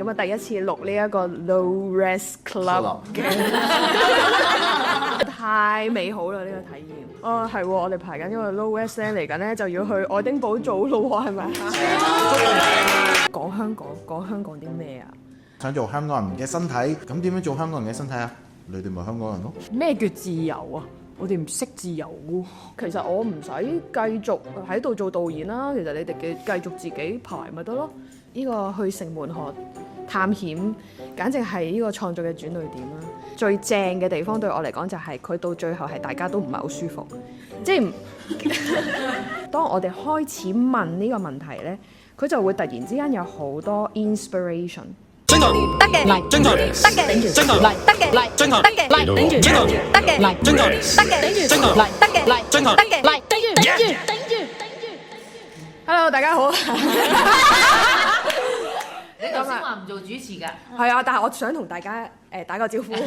咁啊第一次錄呢一個 Low Res Club 嘅，太美好啦呢個體驗。哦係喎，我哋排緊呢個 Low Res 咧，嚟緊咧就要去愛丁堡做咯喎，係咪？講香港啲咩啊？想做香港人嘅身體，咁點樣做香港人嘅身體啊？你哋咪香港人咯。咩叫自由啊？我哋唔識自由喎。其實我唔使繼續喺度做導演啦，其實你哋嘅繼續自己排咪得咯。呢個去城門河探險，簡直係呢個創作嘅轉捩點啦。最正嘅地方對我嚟講就係佢到最後係大家都唔係好舒服，即係當我哋開始問呢個問題呢，佢就會突然之間有好多 inspiration。正台得嘅嚟，正台得嘅正台嚟，得嘅嚟，正台得嘅嚟，頂住正台得嘅嚟，正台得嘅頂住正台嚟，得嘅嚟，正台得嘅嚟，頂住頂住頂住。 Hello， 大家好。你頭先話唔做主持㗎？係啊，但係我想同大家打個招呼。係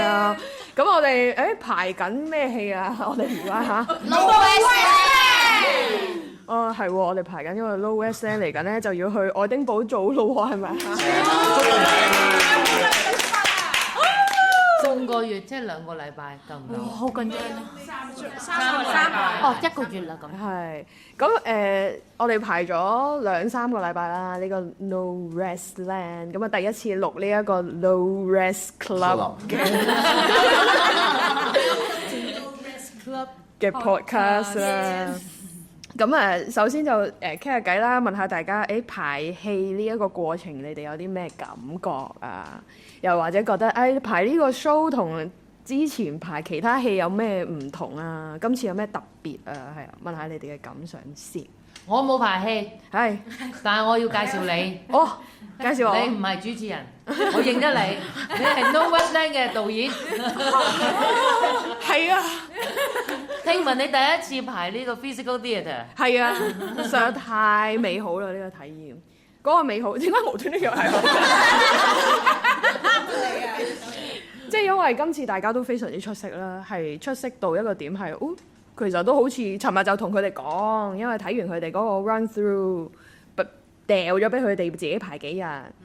啊，咁我哋排緊咩戲啊？我哋而家嚇。哦，係喎，我哋排緊因為 Low West 咧嚟緊咧就要去愛丁堡做咯喎，係咪啊？半個月即係2個禮拜夠唔夠？好緊張3個禮拜。哦，1個月啦咁。係，咁我哋排咗2-3個禮拜啦，呢個 No Rest Land，咁啊第一次錄呢一個 Low Rest Club 嘅 podcast 啦。咁首先就傾下偈啦，問下大家排戲呢一個過程，你哋有啲咩感覺啊？又或者覺得排呢個 show 同之前排其他戲有咩唔同啊？今次有咩特別啊？係啊，問下你哋嘅感想先。我冇排戲，係，但係我要介紹你。哦，介紹我。你唔係主持人，我認得你。你係 No West Land 嘅導演。係啊。聽聞你第一次排呢個 physical theatre。係啊，實在太美好啦！呢個體驗，嗰個美好點解無端端又係我？即係因為今次大家都非常之出色啦，係出色到一個點係，其實都好似尋日就同佢哋講，因為睇完佢哋嗰個 run through，掉咗俾佢哋自己排幾日，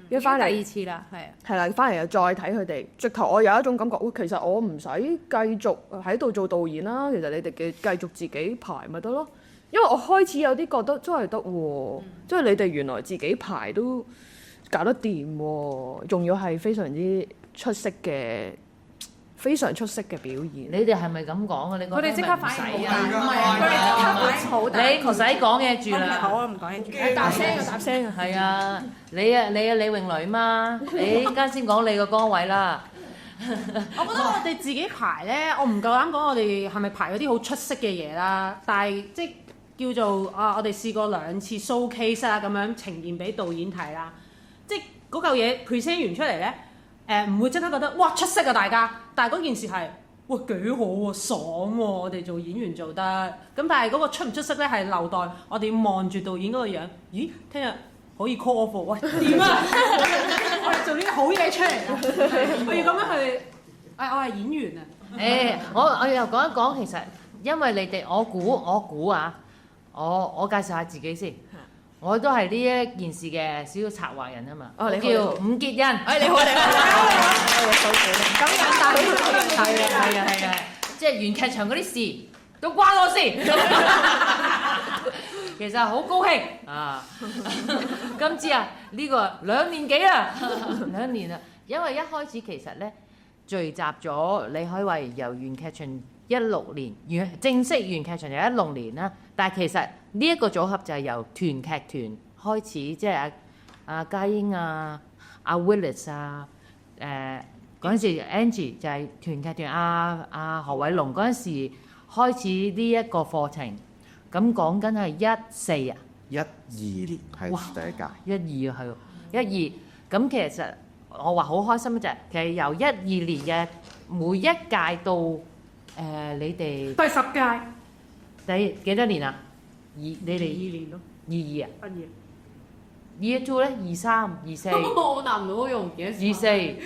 跟住翻嚟第2次啦，係啊。係啦，翻嚟又再睇佢哋，直頭我有一種感覺，其實我唔使繼續喺度做導演啦，其實你哋嘅繼續自己排咪得咯。因為我開始有啲覺得真係得喎，即係你哋原來自己排都搞得掂喎，仲要係非常之出色嘅。非常出色嘅表現，你哋係咪咁講啊？你佢哋即刻反應好大，唔唔係啊，佢哋即刻反應好大。你唔使講嘢住啦。好啊，唔講嘢住。答聲啊，答聲啊。係啊，你啊李詠蕾嘛？你啱先講你個崗位啦。我覺得我哋自己排咧，我唔夠膽講我哋係咪排嗰啲好出色嘅嘢啦，但係即係叫做我哋試過2次 showcase 啦，咁樣呈現俾導演睇啦，即係嗰嚿嘢 present 完出嚟咧。唔會即刻覺得哇出色啊大家，但係嗰件事係哇幾好喎，爽喎，我哋做演員做得咁，但係嗰個出唔出色咧係留待我哋望住導演嗰個樣，咦聽日可以 call off 喂點啊？我哋做呢啲好嘢出嚟啊！我要咁樣去，我係演員啊！我又講一講，其實因為你哋我估啊，我介紹下自己先。我都係呢一件事嘅小策劃人啊嘛，我叫伍潔欣。你好，你好，咁樣大係啊，即係原劇場嗰啲事都關我事。其實好高興啊！今次啊，呢個2年幾啦，2年啦，因為一開始其實咧聚集咗李海慧由原劇場16年，正式原劇場由16年啦，但係其實呢一個組合就係由團劇團開始，即係阿家英啊、阿 Willis 啊、嗰陣時 Angie 就係團劇團，阿何偉龍嗰陣時開始呢一個課程，咁講緊係14啊12年係第一屆，12啊係喎，12咁其實我話好開心就係其實由12年嘅每一屆到你哋第10屆，第幾多年啊？你哋2年咯，22啊畢業。 Year 2咧，23、24。我答唔到，我用唔記得。24，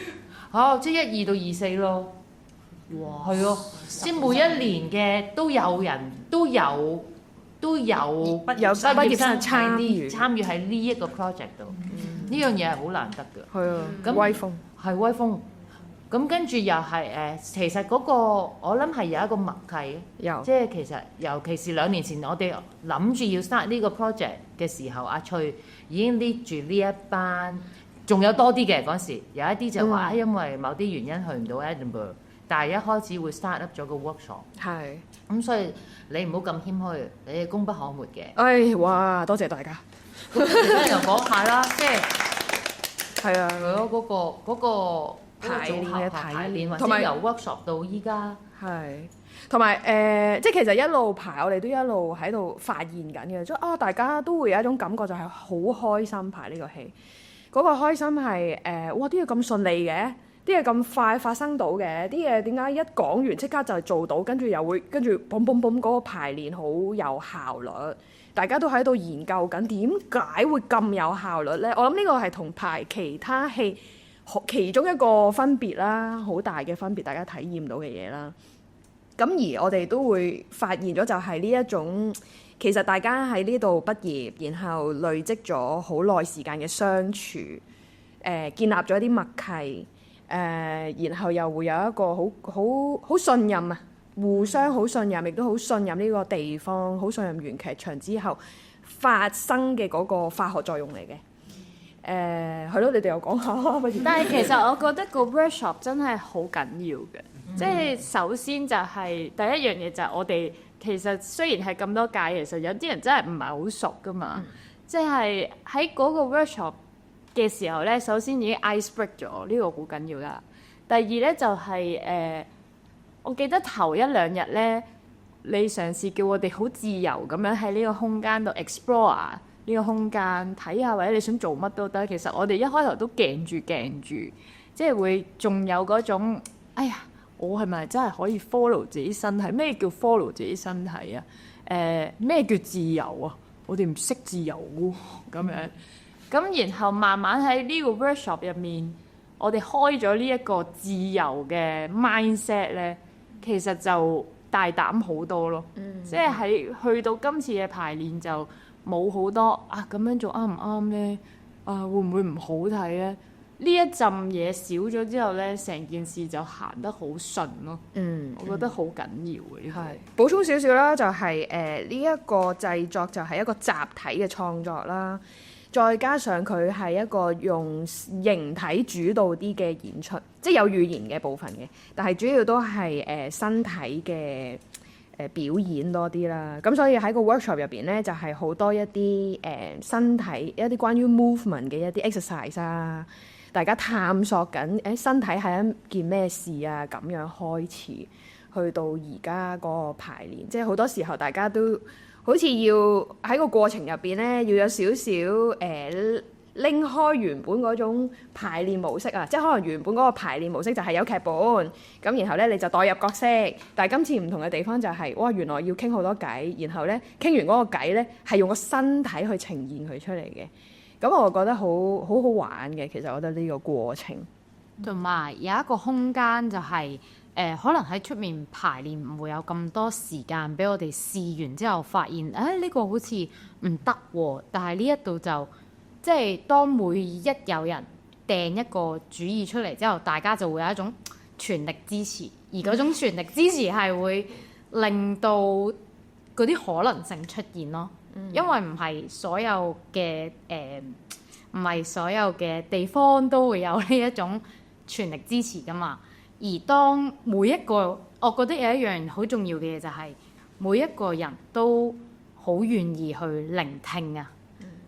即係12到24咯。哇！係咯，即係每一年嘅都有人都有都有畢有畢業生參與喺呢一個 project 度，呢樣嘢係好難得嘅。係啊，咁威風係威風。咁跟住又係其實嗰個我諗係有一個默契嘅，有即係其實尤其是2年前我哋諗住要 start 呢個 project 嘅時候，阿翠已經 lead 住呢一班，仲有多啲嘅嗰時，有一啲就話、因為某啲原因去唔到 Edinburgh， 但係一開始會 start up 咗個 workshop， 係咁所以你唔好咁謙虛，你係功不可沒嘅。唉，哇！多謝大家。咁其他人又講下啦，即係係啊，嗰個排練嘅排練，或同埋者由 workshop 到依家。係，同埋即係其實一路排，我哋都一路喺度發現緊嘅，即係大家都會有一種感覺，就係好開心排呢個戲。嗰個開心係哇！啲嘢咁順利嘅，啲嘢咁快發生到嘅，啲嘢點解一講完即刻就做到，跟住又會跟住嘣嘣嘣嗰個排練好有效率。大家都喺度研究緊點解會咁有效率呢？我諗呢個係同排其他戲其中一個分別啦，好大嘅分別，大家體驗到嘅嘢啦。咁而我哋都會發現咗，就係呢一種其實大家喺呢度畢業，然後累積咗好耐時間嘅相處，建立咗一啲默契，然後又會有一個好信任啊，互相好信任，亦都好信任呢個地方，好信任完劇場之後發生嘅嗰個化學作用嚟嘅。係咯，你哋又講下啦，不如。但係其實我覺得個 workshop 真係好緊要嘅，即係首先就係第一樣嘢就係我哋其實雖然係咁多屆，其實有啲人真係唔係好熟噶嘛，即係喺嗰個 workshop 嘅時候咧，首先已經 ice break 咗，呢個好緊要啦。第二咧就係我記得頭1、2日咧，你嘗試叫我哋好自由咁樣喺呢個空間度 explore 呢個空間睇下，或者你想做乜都得。其實我哋一開頭都鏡住，即係會仲有嗰種，哎呀，我係咪真係可以 follow 自己身體？咩叫 follow 自己身體啊？咩叫自由啊？我哋唔識自由喎，咁樣。咁然後慢慢喺呢個 workshop 入面，我哋開咗呢一個自由嘅 mindset 咧，其實就大膽好多咯。即係喺去到今次嘅排練就冇好多咁樣做啱唔啱咧？會唔會唔好睇咧？呢一陣嘢少咗之後咧，成件事就行得好順咯。我覺得好緊要嘅。係補充少少啦，就係呢一個製作就係一個集體嘅創作啦，再加上佢係一個用形體主導啲嘅演出，即係有語言嘅部分嘅，但係主要都係身體嘅表演多啲啦。咁所以喺個 workshop 入邊咧，就係好多一啲身體一啲關於 movement 嘅一啲 exercise 啊，大家探索緊身體係一件咩事啊，咁樣開始去到而家嗰個排練，即係好多時候大家都好似要喺個過程入邊咧，要有少少拎開原本嗰種排練模式啊，即係可能原本嗰個排練模式就係有劇本，咁然後咧你就代入角色，但係今次唔同嘅地方就係，哇，原來要傾好多偈，然後咧傾完嗰個偈咧係用個身體去呈現佢出嚟嘅，咁我覺得好好玩嘅。其實我覺得呢個過程同埋有一個空間就係可能喺出面排練唔會有咁多時間俾我哋試完之後發現，呢個好似唔得喎，但係呢一度就即係當每一有人掟一個主意出嚟之後，大家就會有一種全力支持，而嗰種全力支持係會令到嗰啲可能性出現咯。因為唔係所有嘅唔係所有嘅地方都會有呢一種全力支持㗎嘛。而當每一個，我覺得有一樣好重要嘅嘢就係每一個人都好願意去聆聽啊。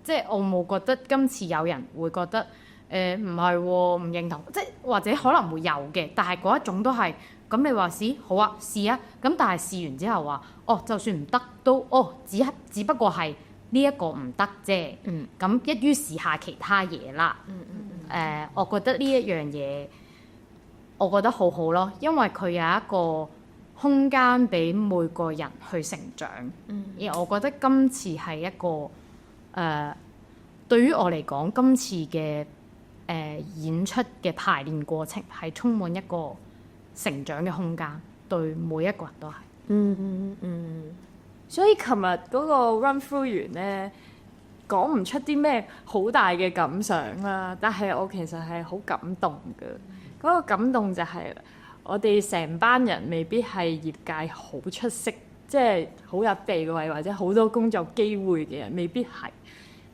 即係我冇覺得今次有人會覺得唔係喎，唔認同，即係或者可能會有嘅，但係嗰一種都係咁。你話試好啊，試啊，咁但係試完之後話就算唔得都只不過係呢一個唔得啫。咁一於試下其他嘢啦。我覺得呢一樣嘢，我覺得好好咯，因為佢有一個空間俾每個人去成長。而我覺得今次係一個對於我嚟講，今次嘅演出嘅排練過程係充滿一個成長嘅空間，對每一個人都係。所以琴日嗰個 run through 完咧，講唔出啲咩好大嘅感想啦。但係我其實係好感動嘅。嗰個感動就係我哋成班人未必係業界好出色，即係好有地位或者好多工作機會嘅人，未必係。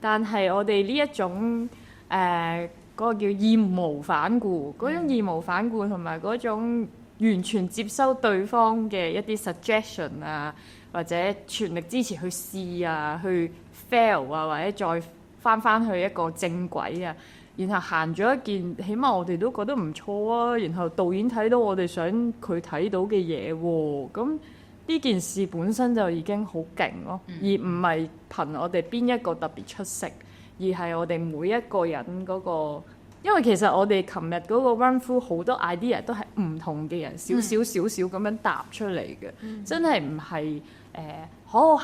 但係我哋呢一種嗰個叫義無反顧，嗰種義無反顧同埋嗰種完全接收對方嘅一啲 suggestion 啊，或者全力支持去試啊，去 fail 啊，或者再翻去一個正軌啊。然後行咗一件，起碼我哋都覺得唔錯啊。然後導演睇到我哋想佢睇到嘅嘢喎，咁呢件事本身就已經好勁咯，而唔係憑我哋邊一個特別出色，而係我哋每一個人嗰個。因為其實我哋琴日嗰個 run through 好多 idea 都係唔同嘅人少少咁樣答出嚟嘅，真係唔係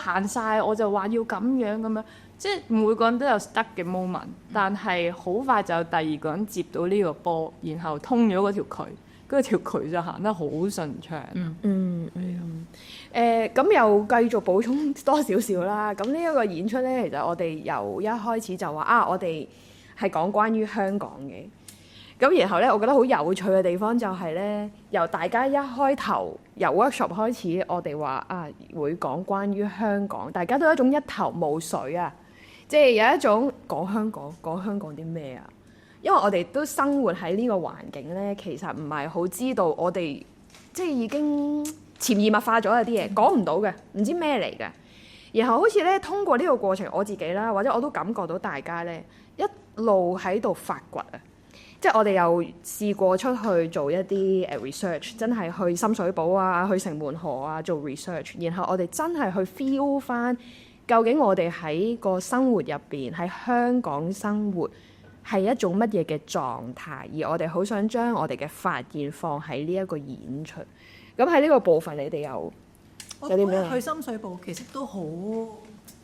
限晒我就話要咁樣，即係每個人都有 stuck 嘅 moment，但係好快就有第二個人接到呢個波，然後通咗嗰條渠，嗰條渠就行得好順暢。咁又繼續補充多少少啦。咁呢一個演出咧，其實我哋由一開始就話我哋係講關於香港嘅。咁然後咧，我覺得好有趣嘅地方就係咧，由大家一開頭由 workshop 開始，我哋話會講關於香港，大家都有一種一頭霧水啊，即係有一種講香港啲咩啊？因為我哋都生活喺呢個環境咧，其實唔係好知道我哋即係已經潛移默化咗有啲嘢講唔到嘅，唔知咩嚟嘅。然後好似咧，通過呢個過程，我自己啦，或者我都感覺到大家咧一路喺度發掘啊。即係我哋又試過出去做一啲research， 真係去深水埗啊，去城門河啊做 research， 然後我哋真係去 feel 翻究竟我哋喺個生活入邊喺香港生活係一種乜嘢嘅狀態，而我哋好想將我哋嘅發現放喺呢一個演出。咁喺呢個部分，你哋有啲咩？去深水埗其實都好，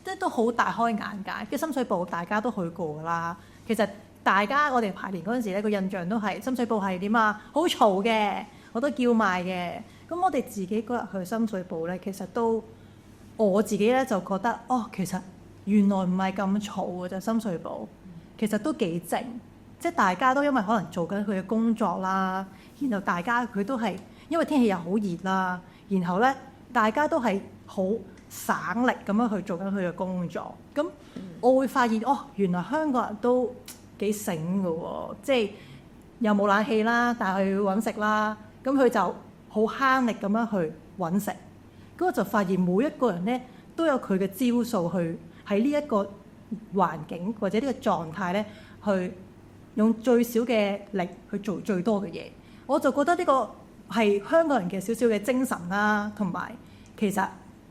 即係都好大開眼界。嘅深水埗大家都去過㗎啦，其實。大家我哋排練嗰陣時咧，個印象都係深水埗係點啊？好嘈嘅，好多叫賣嘅。咁我哋自己嗰日去深水埗咧，其實都我自己咧就覺得，其實原來唔係咁嘈嘅就深水埗，其實都幾靜。即係大家都因為可能做緊佢嘅工作啦，然後大家佢都係因為天氣又好熱啦，然後咧大家都係好省力咁樣去做緊佢嘅工作。咁我會發現，原來香港人都幾醒㗎喎，即係又冇冷氣啦，但係去揾食啦，咁佢就好慳力咁樣去揾食。咁我就發現每一個人咧都有佢嘅招數去喺呢一個環境或者呢個狀態咧，去用最少嘅力去做最多嘅嘢。我就覺得呢個係香港人嘅少少嘅精神啦，同埋其實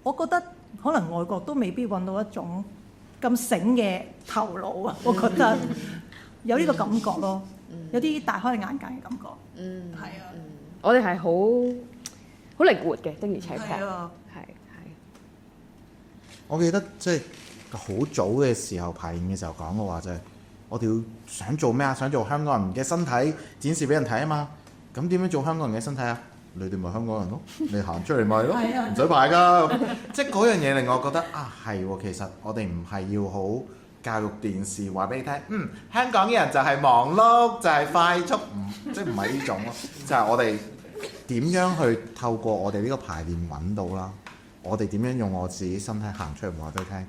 我覺得可能外國都未必揾到一種咁醒嘅頭腦啊，我覺得。有呢個感覺咯，有啲大開眼界嘅感覺。係啊，我哋係好靈活嘅，的而且確係。我記得即係好早嘅時候排練嘅時候講嘅話就係，我哋要想做咩啊？想做香港人嘅身體展示俾人睇啊嘛。咁點樣做香港人嘅身體啊？你哋咪香港人咯，你行出嚟咪咯，唔使排㗎。即係嗰樣嘢令我覺得係喎，其實我哋唔係要好教育電視話俾你聽，香港嘅人就係忙碌，就係快速，即係唔係呢種咯，就係我哋點樣去透過我哋呢個排練揾到啦，我哋點樣用我自己身體行出嚟話俾你聽，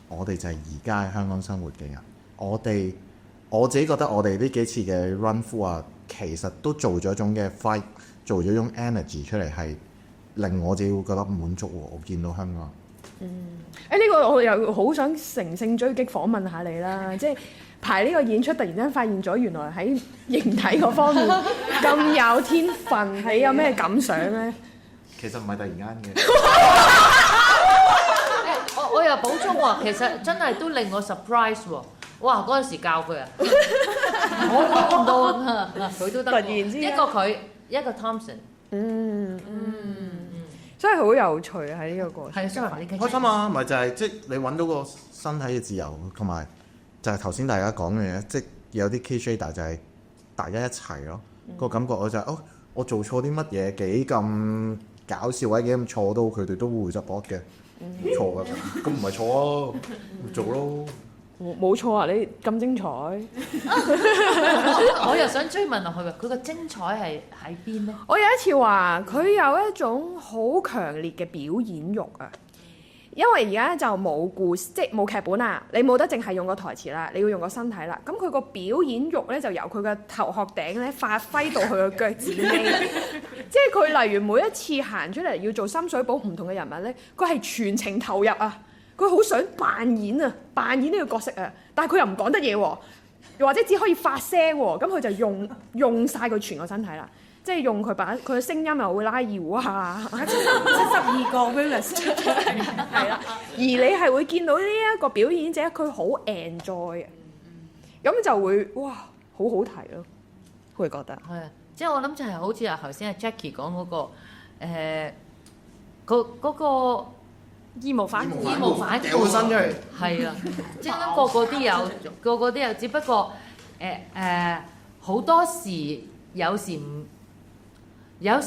我哋就係而家喺香港生活嘅人，我自己覺得我哋呢幾次嘅 run through 啊，其實都做咗一種嘅 fight， 做咗一種 energy 出嚟，係令我自己會覺得滿足喎。我見到香港。呢個我又好想乘勝追擊訪問下你啦，即係排呢個演出，突然間發現咗原來喺形體嗰方面咁有天分，你有咩感想咧？其實唔係突然間嘅。我又補充喎，其實真係都令我 surprise 喎！哇，嗰陣時教佢啊，我諗唔到佢都得。突然之間，一個佢，一個 Thompson。真係好有趣喺呢個過程。係啊，開心啊！咪就係即係你揾到個身體嘅自由，同埋就係頭先大家講嘅嘢，即係有啲 cliche，但就係大家一齊咯。個感覺我就係我做錯啲乜嘢幾咁搞笑或者幾咁錯都，佢哋都會 support 嘅。錯㗎，咁唔係錯啊，咪做咯。冇錯啊！你咁精彩，我又想追問落去喎，佢個精彩係喺邊咧？我有一次話佢有一種好強烈嘅表演欲啊！因為而家就冇故事，即係冇劇本啦，你冇得淨係用個台詞啦，你要用個身體啦。咁佢個表演欲咧就由佢嘅頭殼頂咧發揮到佢個腳趾尾，即係佢例如每一次行出嚟要做深水埗唔同嘅人物咧，佢係全程投入啊！佢好想扮演啊，扮演呢個角色啊，但係佢又唔講得嘢喎，又或者只可以發聲喎，咁佢就用晒佢全個身體啦，即係用佢嘅聲音又會拉搖啊，72個 Willis 出嚟，係啦，而你係會見到呢一個表演者佢好 enjoy 啊，咁就會哇好好睇咯，會覺得係啊，即係我諗就係好似啊頭先阿 Jackie 講嗰個嗰個。義無反顧，掉個身出嚟，係啊，即係個個都有，只不過好多時有時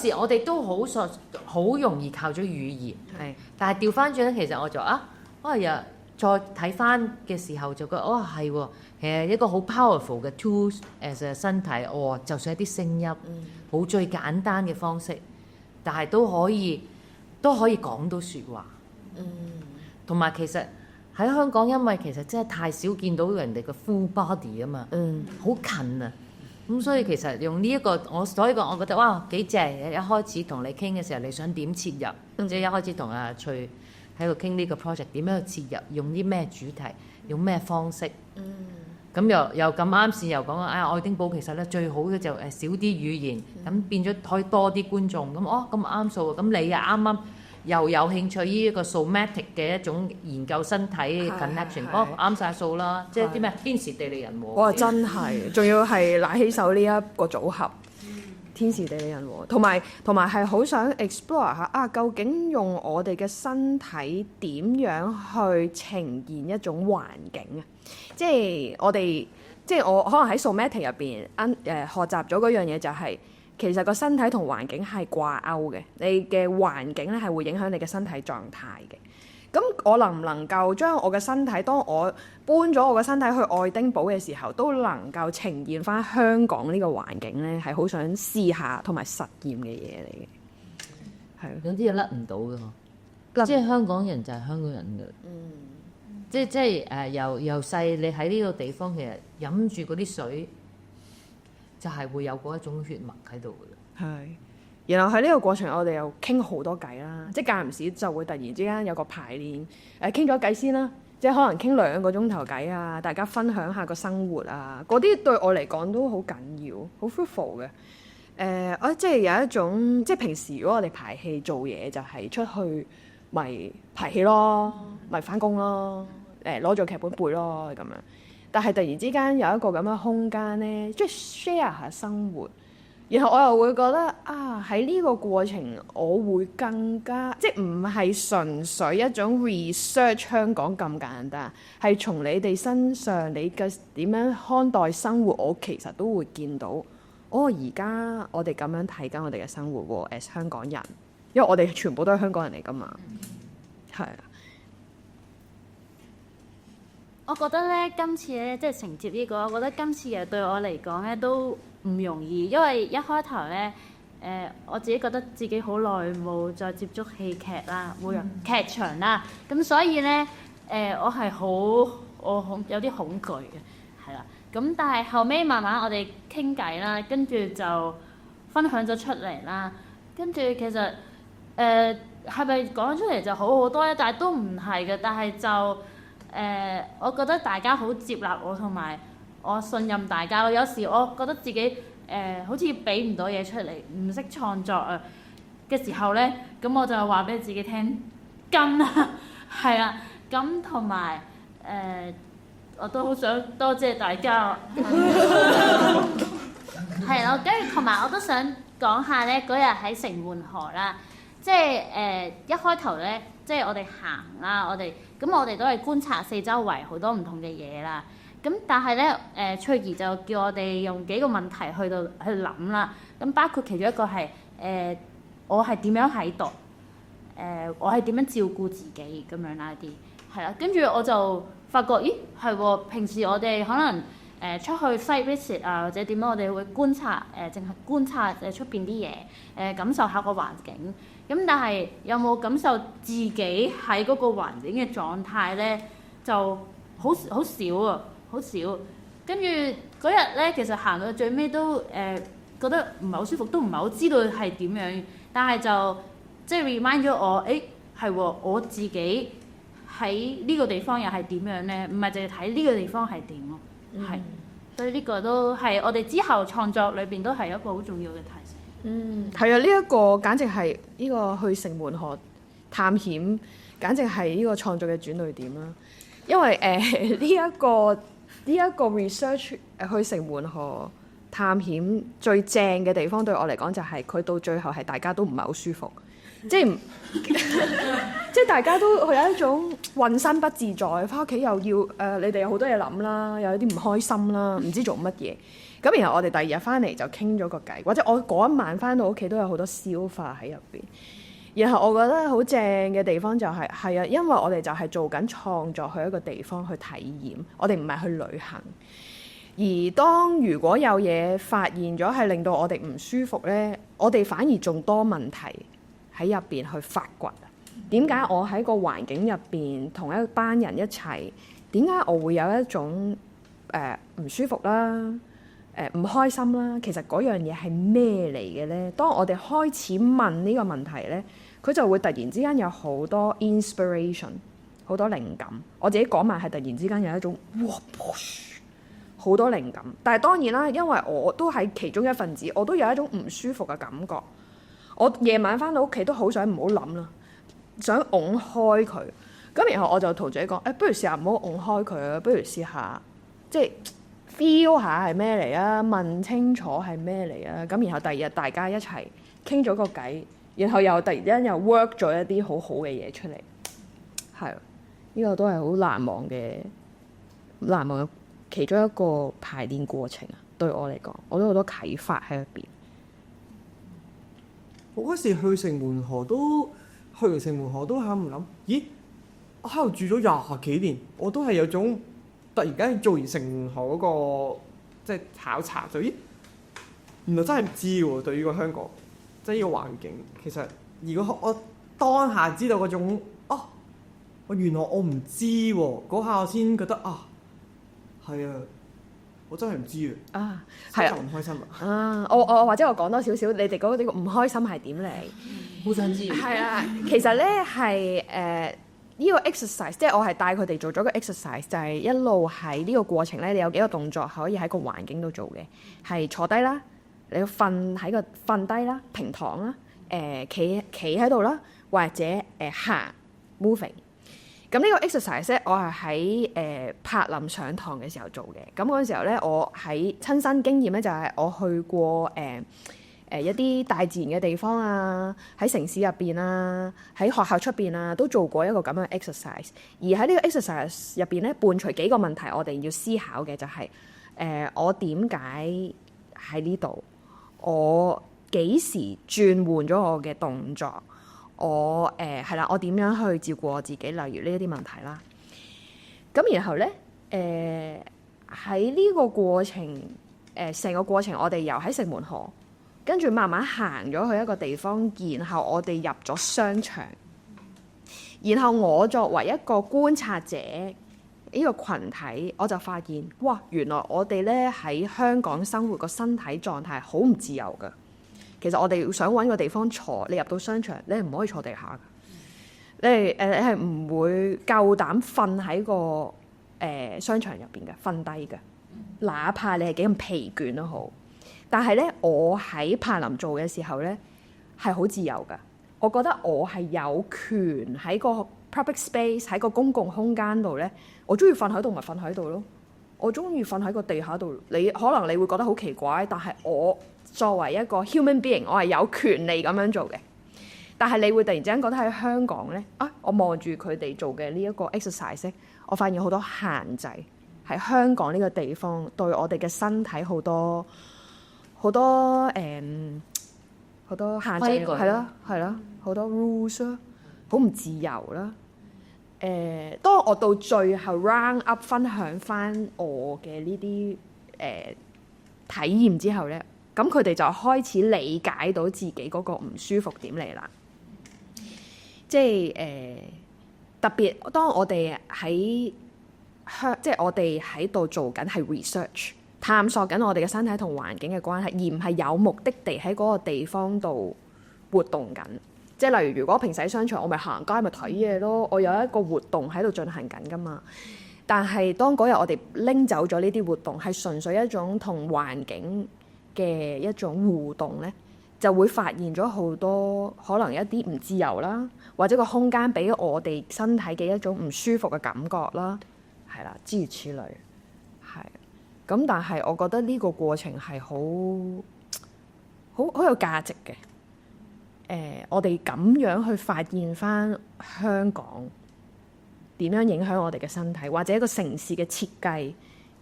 我哋都好容易靠咗語言，係，但係調翻轉咧，其實我就又再睇翻嘅時候就覺得係喎，其實一個好 powerful 嘅 tools as 身體，就算一啲聲音，好最簡單嘅方式，但係都可以講到説話。同埋其實喺香港，因為其實真係太少見到人哋嘅 full body 啊嘛，好近啊，咁所以其實用呢一個所以我覺得哇幾正！一開始同你傾嘅時候，你想點切入？即係一開始同阿翠喺度傾呢個 project 點樣去切入，用啲咩主題，用咩方式？咁又咁啱先又講愛丁堡其實咧最好嘅就少啲語言，咁變咗可以多啲觀眾，咁咁啱數啊！咁你又啱啱。又有興趣呢一個 somatic 嘅一種研究身體 connection，啱晒數啦！即係啲咩天時地利人和。哇！真係，仲要係拿起手呢一個組合，天時地利人和，同埋係好想 explore 下究竟用我哋嘅身體點樣去呈現一種環境啊！即係我可能喺 somatic 入邊學習咗嗰樣嘢就係。其實個身體同環境係掛鈎嘅，你嘅環境咧係會影響你嘅身體狀態嘅。咁我能唔能夠將我嘅身體，當我搬咗我嘅身體去愛丁堡嘅時候，都能夠呈現翻香港呢個環境咧？係好想試下同埋實驗嘅嘢嚟嘅。係有啲嘢甩唔到嘅嗬，即係香港人就係香港人嘅。即係由細你喺呢個地方，其實飲住嗰啲水。就係會有嗰一種血脈喺度嘅。係，然後喺呢個過程，我哋又傾好多偈啦。即係間唔時就會突然之間有個排練，傾咗偈先啦。即係可能傾2個鐘頭偈啊，大家分享下個生活啊，嗰啲對我嚟講都好緊要，好 fruitful 嘅。即係有一種，即係平時如果我哋排戲做嘢，就係出去咪排戲咯，咪返工咯，攞咗劇本背咯咁樣。但係突然之間有一個咁嘅空間咧，即係 share 下生活，然後我又會覺得喺呢個過程，我會更加即係唔係純粹一種 research 香港咁簡單，係從你哋身上你嘅點樣看待生活，我其實都會見到。而家我哋咁樣睇緊我哋嘅生活喎，as 香港人，因為我哋全部都係香港人嚟㗎嘛，係啊。我覺得咧，今次咧即係承接呢個，我覺得今次嘅對我嚟講咧都唔容易，因為一開頭咧，我自己覺得自己好耐冇再接觸戲劇啦，冇入劇場啦，咁所以咧，我係我有啲恐懼嘅，係啦。咁但係後尾慢慢我哋傾偈啦，跟住就分享咗出嚟啦，跟住其實係咪講出嚟就好好多咧？但係都唔係嘅，但係就我覺得大家好接納我，同埋我信任大家咯。有時我覺得自己好似俾唔到嘢出嚟，唔識創作啊嘅時候咧，咁我就話俾自己聽跟啊，係啊，咁同埋我都好想多謝大家，係咯，跟住同埋我都想講下咧，嗰日喺城門河啦，即係一開頭咧，即係我哋行啦，我哋都係觀察四周圍好多唔同嘅嘢啦。咁但係咧，翠兒就叫我哋用幾個問題去諗啦。咁包括其中一個係我係點樣喺度？我係點樣照顧自己咁樣啦啲，係啦，跟住我就發覺，咦係喎，平時我哋可能出去 site visit 啊，或者點樣，我哋會觀察淨係觀察出邊啲嘢，感受下個環境。咁但係有冇感受自己喺嗰個環境嘅狀態咧？就好少啊，好少。跟住嗰日咧，其實行到最尾都覺得唔係好舒服，都唔係好知道係點樣。但係就即係 remind 咗我，係喎，我自己喺呢個地方又係點樣咧？唔係淨係睇呢個地方係點咯，係。所以呢個都係我哋之後創作裏邊都係一個好重要嘅提醒。係啊，呢一個簡直係呢個去城門河探險，簡直係呢個創作嘅轉捩點啦。因為呢一個 research 去城門河探險最正嘅地方對我嚟講就係佢到最後係大家都唔係好舒服，即係即係大家都有一種渾身不自在，翻屋企又要你哋有好多嘢諗啦，又有啲唔開心啦，唔知做乜嘢。咁然後我哋第二日翻嚟就傾咗個偈，或者我嗰一晚翻到屋企都有好多消化喺入邊。然後我覺得好正嘅地方就係啊，因為我哋就係做緊創作去一個地方去體驗，我哋唔係去旅行。而當如果有嘢發現咗係令到我哋唔舒服呢，我哋反而仲多問題喺入邊去發掘。點解我喺個環境入邊同一班人一齊，點解我會有一種唔舒服啦、唔開心啦？其實嗰樣嘢係咩嚟嘅呢？當我哋開始問呢個問題呢，佢就會突然之間有好多 inspiration， 好多靈感。我自己嗰晚係突然之間有一種哇，好多靈感。但係當然啦，因為我都係其中一份子，我都有一種唔舒服嘅感覺。我夜晚翻到屋企都好想唔好諗啦，想擁開佢。咁然後我就同自己講，不如試下唔好擁開佢啊，不如試下即係 feel 下係咩嚟啊，問清楚係咩嚟啊。咁然後第二日大家一齊傾咗個偈，然後又突然間又 work 咗一啲好好嘅嘢出嚟。係，呢個都係好難忘嘅其中一個排練過程啊。對我嚟講，我都好多啟發喺入邊。我嗰時去城門河都去完城門河都喺度諗，咦？我喺度住咗廿幾年，我都係有種突然間做完城門河嗰個即係考察，就咦？原來真係唔知喎，對於個香港即係呢個環境，其實如果我當下知道嗰種我原來我唔知喎，嗰下我先覺得係啊。我真係唔知啊！係啊，唔開心啊！我或者我講多少少，你哋嗰個唔開心係點嚟？好想知。係啊，其實咧係呢個 exercise， 即係我係帶佢哋做咗個 exercise， 就係一路喺呢個過程咧，你有幾個動作可以喺個環境度做嘅，係坐低啦，你要瞓低啦，平躺啦，企喺度啦，或者行 moving。咁呢個 exercise 咧，我係喺柏林上堂嘅時候做嘅。咁嗰陣時候咧，我喺親身經驗咧，就係我去過一啲大自然嘅地方啊，喺城市入邊啊，喺學校出邊啊，都做過一個咁樣嘅 exercise。而喺呢個 exercise 入邊咧，伴隨幾個問題，我哋要思考嘅就係我點解喺呢度？我幾時轉換咗我嘅動作？我係啦，我點樣去照顧我自己？例如呢一啲問題啦。咁然後咧，喺呢個過程，成個過程，我哋由喺城門河，跟住慢慢行咗去一個地方，然後我哋入咗商場，然後我作為一個觀察者，呢個群體，我就發現，哇！原來我哋咧喺香港生活個身體狀態好唔自由㗎。其實我哋想揾個地方坐，你入到商場，你係唔可以坐地下嘅。你係唔會夠膽瞓喺個商場入邊嘅，瞓低嘅。哪怕你係幾咁疲倦都好。但係咧，我喺柏林做嘅時候咧，係好自由㗎。我覺得我係有權喺個 public space 喺個公共空間度咧，我中意瞓喺度咪瞓喺度咯。我中意瞓喺個地下度，可能你會覺得好奇怪，但係我作為一個 human being， 我係有權利咁樣做嘅。但係你會突然之間覺得喺香港咧，我望住佢哋做嘅呢一個 exercise， 我發現好多限制喺香港呢個地方對我哋嘅身體好多限制，係咯，好多 rules 啊。好唔自由啦。當我到最後 round up 分享翻我嘅呢啲體驗之後咧，咁佢哋就開始理解到自己嗰個唔舒服點嚟啦。即係特別當我哋喺即係我哋喺度做緊係 research，探索緊我哋嘅身體同環境嘅關係，而唔係有目的地喺嗰個地方度活動緊。即係例如，如果平時喺商場，我咪行街咪睇嘢咯，我有一個活動喺度進行緊㗎嘛。但係當嗰日我哋拎走咗呢啲活動，係純粹一種同環境嘅一種互動咧，就會發現咗好多可能一啲唔自由啦，或者個空間俾我哋身體嘅一種唔舒服嘅感覺啦，係啦，諸如此類，係。咁但係我覺得呢個過程係好有價值嘅。我哋咁樣去發現翻香港點樣影響我哋嘅身體，或者一個城市嘅設計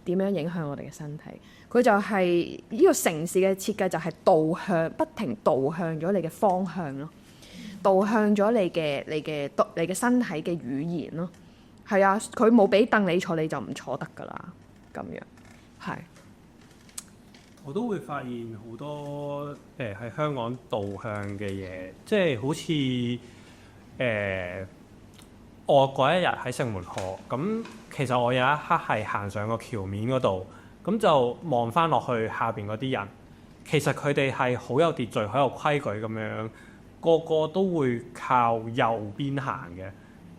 點樣影響我哋嘅身體。佢就係呢個城市嘅設計就係導向，不停導向咗你嘅方向咯，導向咗你嘅身體嘅語言咯。係啊，佢冇俾凳你坐，你就唔坐得㗎啦。咁樣係。我都會發現好多喺香港導向嘅嘢，即係好似我嗰一日喺城門河，咁其實我有一刻係行上個橋面嗰度，咁就望翻落去下邊嗰啲人，其實佢哋係好有秩序、好有規矩咁樣，個個都會靠右邊行嘅。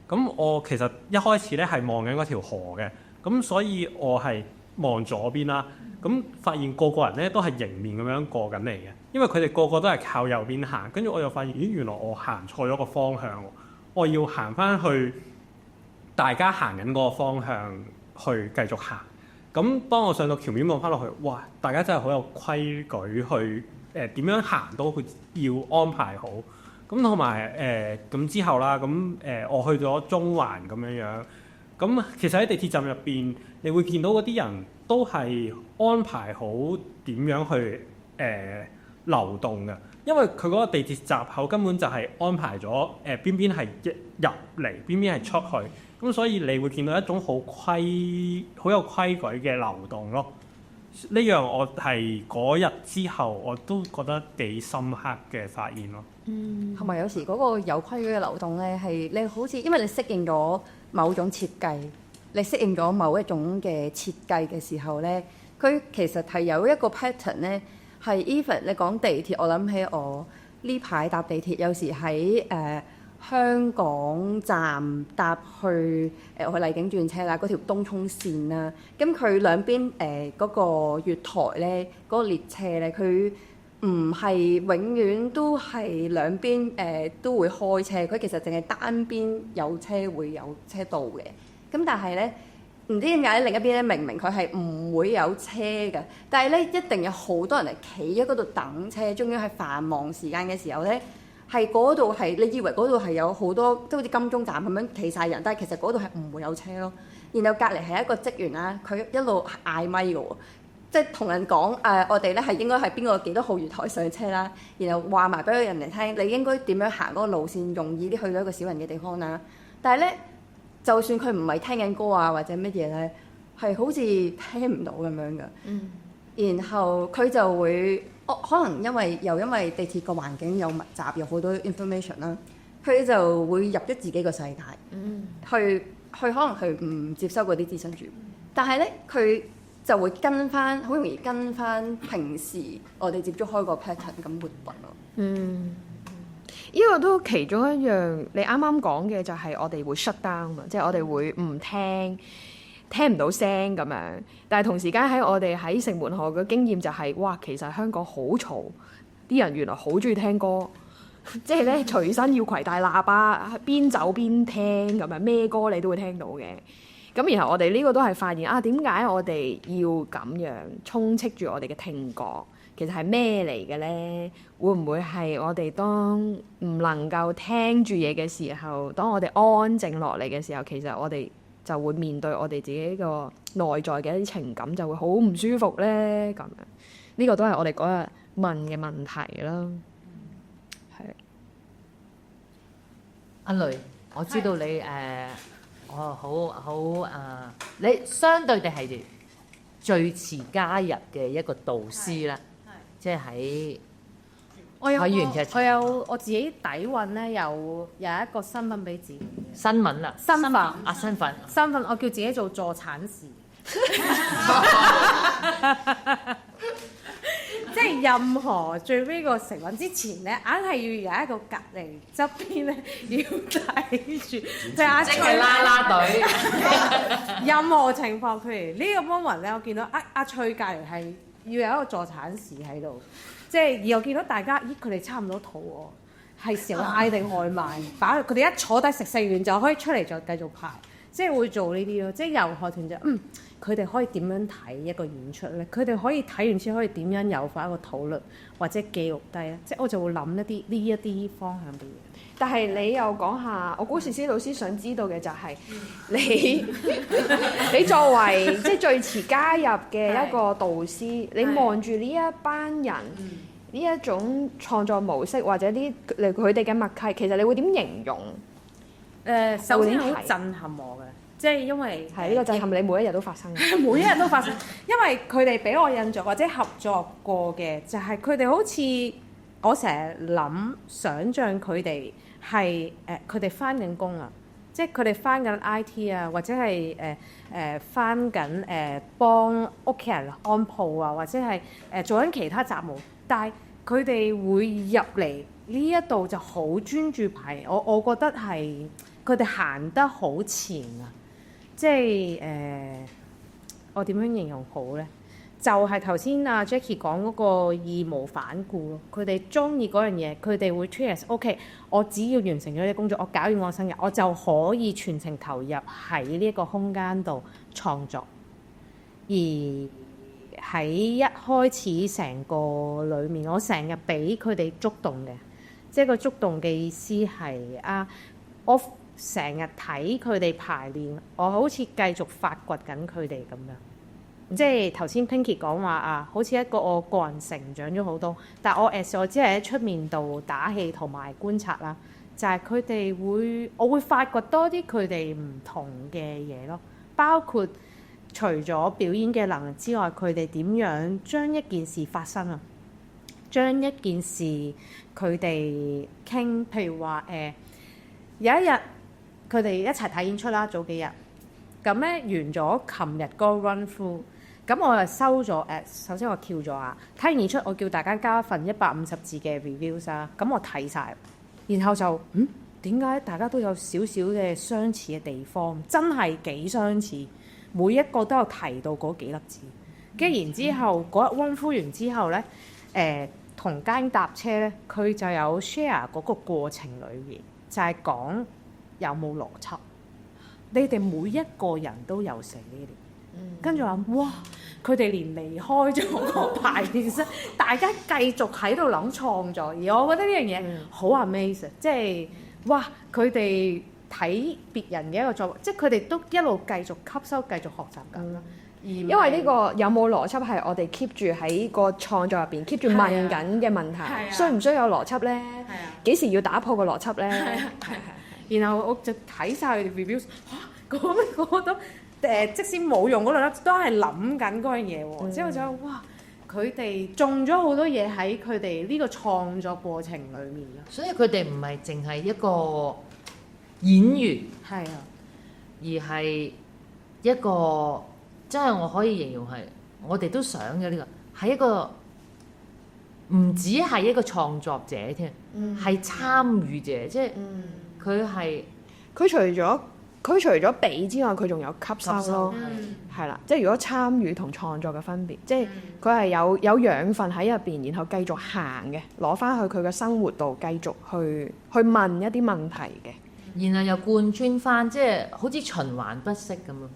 咁我其實一開始咧係望緊嗰條河嘅，咁所以我係望左邊啦。咁發現個個人咧都係迎面咁樣過緊嚟嘅，因為佢哋個個都係靠右邊行，跟住我又發現，咦，原來我行錯咗個方向喎，我要行翻去大家行緊嗰個方向去繼續行。咁當我上到橋面望翻落去，哇！大家真係好有規矩去點樣行都要安排好。咁同埋咁之後啦，咁我去咗中環咁樣。咁其實喺地鐵站入邊，你會見到嗰啲人都係安排好點樣去流動嘅，因為佢嗰個地鐵閘口根本就係安排咗邊邊係入嚟，邊邊係出去，咁所以你會見到一種好有規矩嘅流動咯。呢樣我係嗰日之後我都覺得幾深刻嘅發現咯。同埋有時嗰個有規矩嘅流動咧，係你好似因為你適應咗某種設計，你適應咗某一種嘅設計嘅時候咧，佢其實係有一個 pattern 咧，係 even 你講地鐵，我諗起我呢排搭地鐵，有時喺香港站搭去我去麗景轉車啦，嗰條東涌線啦，咁佢兩邊嗰個月台咧，嗰個列車咧，佢唔係永遠都係兩邊都會開車，佢其實淨係單邊有車會有車道嘅。咁但係咧，唔知點解另一邊咧，明明佢係唔會有車嘅，但係咧一定有好多人嚟企喺嗰度等車，終於喺繁忙時間嘅時候咧。係嗰度係，你以為嗰度係有好多，即係好似金鐘站咁樣企晒人，但係其實嗰度係唔會有車咯。然後隔離係一個職員啦，佢一路嗌咪嘅喎，即係同人講我哋咧係應該係邊個幾多號月台上車啦，然後話埋俾人哋聽，你應該點樣行嗰個路線，容易啲去到一個少人嘅地方啦。但係咧，就算佢唔係聽緊歌啊或者乜嘢咧，係好似聽唔到咁樣嘅。然後佢就會。可能因為地鐵個環境有密集，有好多 information 啦，佢就會入咗自己個世界，去可能佢唔接收嗰啲資訊住，但係咧佢就會好容易跟翻平時我哋接觸開個 pattern 咁活動咯。呢個都其中一樣，你啱啱講嘅就係我哋會 shut down 嘛，即係我哋會唔聽唔到聲咁樣，但係同時間喺我哋喺城門河嘅經驗就係，哇！其實香港好嘈，啲人原來好中意聽歌，即係咧隨身要攜帶喇叭，邊走邊聽咁樣，咩歌你都會聽到嘅。咁然後我哋呢個都係發現啊，點解我哋要咁樣充斥住我哋嘅聽覺？其實係咩嚟嘅咧？會唔會係我哋當唔能夠聽住嘢嘅時候，當我哋安靜落嚟嘅時候，其實我哋就會面對我哋自己個內在嘅一啲情感，就會好唔舒服咧。咁樣呢個都係我哋嗰日問嘅問題啦。係。阿雷，我知道你我好你相對地係最遲加入嘅一個導師啦，即係喺我有我自己底蘊咧，有一個身份俾自己嘅新聞啦，身份，我叫自己做助產士。即係任何最尾個成品之前咧，硬係要有一個隔離側邊咧，要睇住。譬如阿翠啦啦隊。任何情況，譬如呢個 moment 咧，我見到阿翠隔離係要有一個助產士喺度，即係而我見到大家，咦佢哋差唔多肚餓，係時候嗌定外賣，擺佢哋一坐低食完就可以出嚟再繼續排，即係會做呢啲咯。即係遊學團就佢哋可以點樣睇一個演出咧？佢哋可以睇完之後可以點樣誘發一個討論或者記錄低咧？即係我就會諗呢一啲方向嘅嘢。但係你又講下，我估思思老師想知道嘅就係你作為即係最遲加入嘅一個導師，你望住呢一班人呢一種創作模式或者啲佢哋嘅默契，其實你會點形容？首先好震撼我嘅。即係因為係呢個震撼，你每一日都發生嘅。每一日都發生，因為佢哋俾我印象或者合作過嘅，就係佢哋好似我成日想像佢哋係佢哋翻緊工啊，即係佢哋翻緊 IT 啊，或者係翻緊幫屋企人安鋪啊，或者係做緊其他雜務，但係佢哋會入嚟呢一度就好專注排，我覺得係佢哋行得好前啊！即係我點樣形容好咧？就係頭先阿 Jackie 講嗰個義無反顧咯。佢哋中意嗰樣嘢，佢哋會 treat as OK。我只要完成咗啲工作，我搞完我生日，我就可以全程投入喺呢一個空間度創作。而喺一開始成個裡面，我成日俾佢哋觸動嘅，即係個觸動嘅意思係我成日睇佢哋排練，我好似繼續發掘緊佢哋咁樣。即係頭先 Pinky 講話好似一個我個人成長咗好多，但我我只係喺出面度打氣同埋觀察啦。就係佢哋我會發掘多啲佢哋唔同嘅嘢咯，包括除咗表演嘅能力之外，佢哋點樣將一件事發生啊？將一件事佢哋傾，譬如話有一日。佢哋一齊睇演出啦，早幾日咁咧完咗琴日個 run through，咁我就收咗首先我跳咗睇完演出，我叫大家交一份150字嘅 reviews 啊，咁我睇晒，然後就點解大家都有少少嘅相似嘅地方，真係幾相似，每一個都有提到嗰幾粒字，跟住然之後嗰日 run through 完之後咧同家搭車咧，佢就有 share 嗰個過程裏面就係講。有冇邏輯？你哋每一個人都有寫呢啲，跟住話哇，佢哋連離開咗個排練室，大家繼續喺度諗創作，而我覺得呢樣嘢好 amazing，即係哇，佢哋睇別人嘅一個作為，即係佢哋都一路繼續吸收、繼續學習緊。因為呢個有冇邏輯係我哋 keep 住喺個創作入邊 keep 住問緊嘅問題，需唔需要有邏輯咧？幾時要打破個邏輯咧？然後我就睇晒佢哋 reviews， 嗰都即使冇用嗰度咧，都係諗緊嗰樣嘢喎。之後就哇，佢哋種咗好多嘢喺佢哋呢個創作過程裡面咯。所以佢哋唔係淨係一個演員，係啊，而係一個真係我可以形容係我哋都想嘅呢個係一個唔止係一個創作者添，係參與者，即係。佢除咗俾之外，佢仲有吸收咯，係啦。即係如果參與同創作嘅分別，即係佢係有養分喺入邊，然後繼續行嘅，攞翻去佢嘅生活度繼續去問一啲問題嘅，然後又貫穿翻，即係好似循環不息咁咯。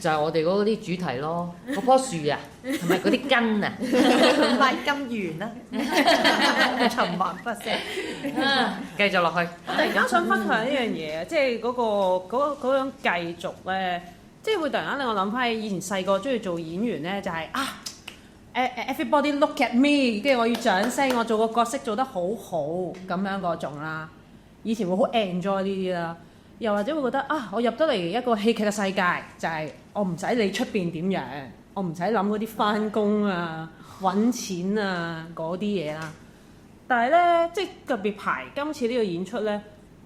就係我哋嗰啲主題咯，嗰棵樹啊，同埋嗰啲根啊，唔係咁圓啦，循環不息。繼續落去。我突然間想分享一樣嘢，即係嗰種繼續咧，即係會突然間令我諗翻起以前細個中意做演員咧，就係everybody look at me， 跟住我要掌聲，我做個角色做得好好咁樣嗰種啦。以前會好 enjoy 呢啲啦，又或者會覺得啊，我入得嚟一個戲劇嘅世界，就係、我唔使理出邊點樣，我唔使諗嗰啲返工啊、揾錢啊嗰啲嘢啦。但係咧，即係特別排今次呢個演出咧，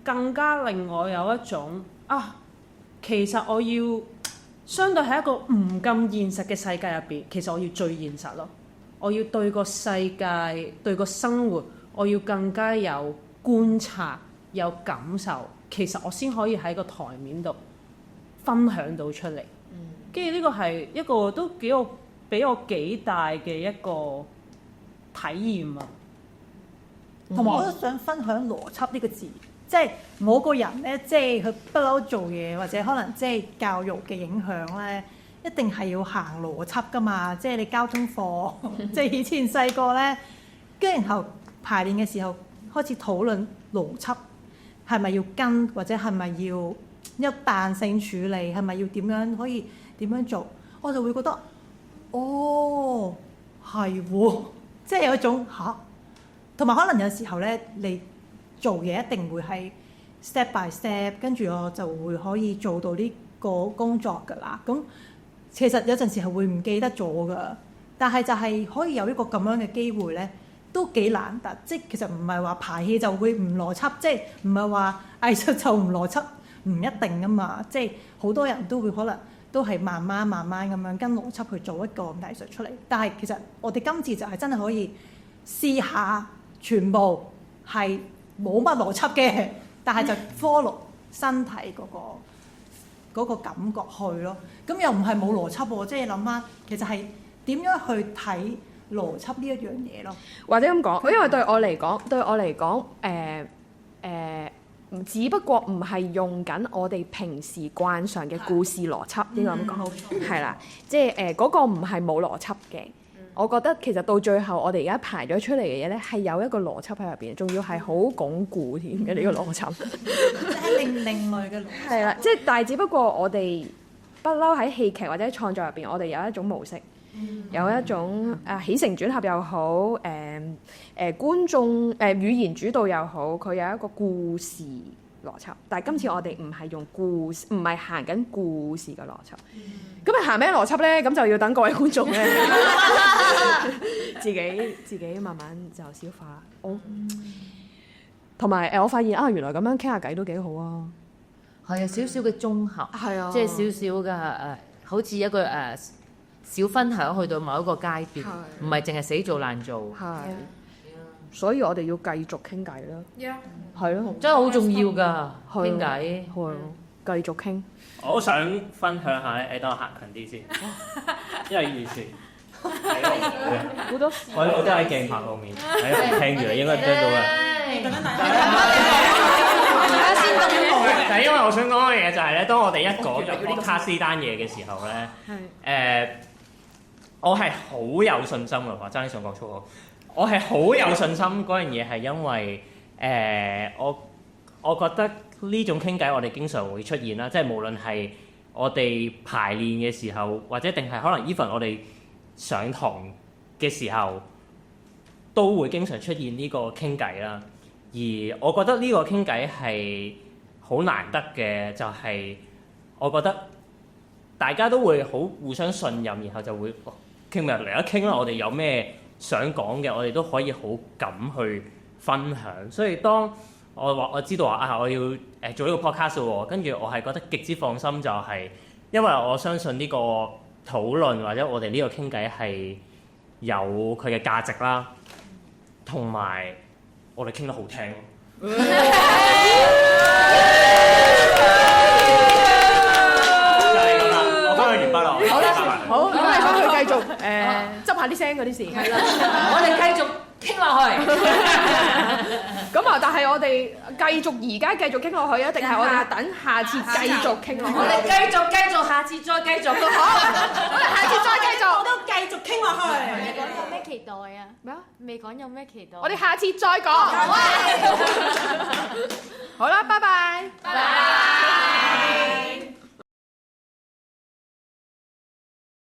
更加令我有一種啊，其實我要相對喺一個唔咁現實嘅世界入邊，其實我要最現實咯。我要對個世界、對個生活，我要更加有觀察、有感受，其實我先可以喺個台面度分享到出嚟。跟住呢個係一個都俾我幾大嘅一個體驗啊！同埋我都想分享邏輯呢個字，即係某個人咧，即係佢不嬲做嘢，或者可能即係教育嘅影響咧，一定係要行邏輯噶嘛。即係你交通課，即係以前細個咧，跟住然後排練嘅時候開始討論邏輯，係咪要跟，或者係咪要一彈性處理，係咪要點樣可以點樣做，我就會覺得，哦，係喎，即係有一種嚇。同埋可能有時候咧，你做嘢一定會係 step by step，跟住我就會可以做到呢個工作㗎啦。咁其實有陣時係會唔記得咗㗎，但係就係可以有一個咁樣嘅機會咧，都幾難得。即係其實唔係話排戲就會唔邏輯，即係唔係話藝術就唔邏輯，唔一定㗎嘛。即係好多人都會可能都係慢慢咁樣跟邏輯去做一個藝術出嚟。但係其實我哋今次就係真係可以試下。全部係冇乜邏輯嘅，但係就 follow 身體嗰個感覺去咯。咁又唔係冇邏輯喎，即係諗翻其實係點樣去睇邏輯呢一樣嘢咯。或者咁講，因為對我嚟講，只不過唔係用緊我哋平時慣常嘅故事邏輯，應該咁講，係啦，即係嗰個唔係冇邏輯嘅。我覺得其實到最後，我哋而家排咗出嚟嘅嘢咧，係有一個邏輯喺入邊，仲要係好鞏固添嘅呢個邏輯。係另類嘅邏輯。係啦，即係但係只不過我哋不嬲喺戲劇或者創作入邊，我哋有一種模式，有一種起承轉合又好，觀眾語言主導又好，佢有一個故事邏輯。但係今次我哋唔係用故事，唔係行緊故事嘅邏輯。咁係行咩邏輯咧？咁就要等各位觀眾咧自己慢慢就消化。同埋我發現啊，原來咁樣傾下偈都幾好啊。係啊，少少嘅綜合，係啊，即係少少嘅好似一個小分享去到某一個階段，唔係淨係死做爛做。係，所以我哋要繼續傾偈啦。係咯，真係好重要㗎，傾偈。係，繼續傾。我好想分享下咧，等我行近啲先，因為完全睇到唔到嘅。好多事。我都喺鏡頭後面，喺度聽住，應該聽到嘅。而家先登錄。但係因為我想講嘅嘢就係咧，當我哋一講入呢卡斯單嘢嘅時候咧，我係好有信心嘅，話爭啲想講粗口。我係好有信心嗰樣嘢係因為我覺得。呢種傾偈我哋經常會出現啦，即係無論係我哋排練嘅時候，或者定係可能 even 我哋上堂嘅時候，都會經常出現呢個傾偈啦。而我覺得呢個傾偈係好難得嘅，就係我覺得大家都會好互相信任，然後就會傾咪嚟一傾啦。我哋有咩想講嘅，我哋都可以好敢去分享。所以當我知道話我要做呢個 podcast 喎，跟住我係覺得極之放心，就係因為我相信呢個討論或者我哋呢個傾偈係有佢嘅價值啦，同埋我哋傾得好聽咯。就係咁啦，我分享完畢啦。好啦，好，咁你翻去繼續執下啲聲嗰啲事。係啦，我哋繼續傾落去。咁啊，但係我哋繼續而家繼續傾落去啊，定係我哋等下次繼續傾落去？我哋繼續，下次再繼續都好。我哋下次再繼續，我都繼續傾落去。未講有咩期待啊？咩啊？未講有咩期待？我哋下次再講。好啦，拜拜。拜拜。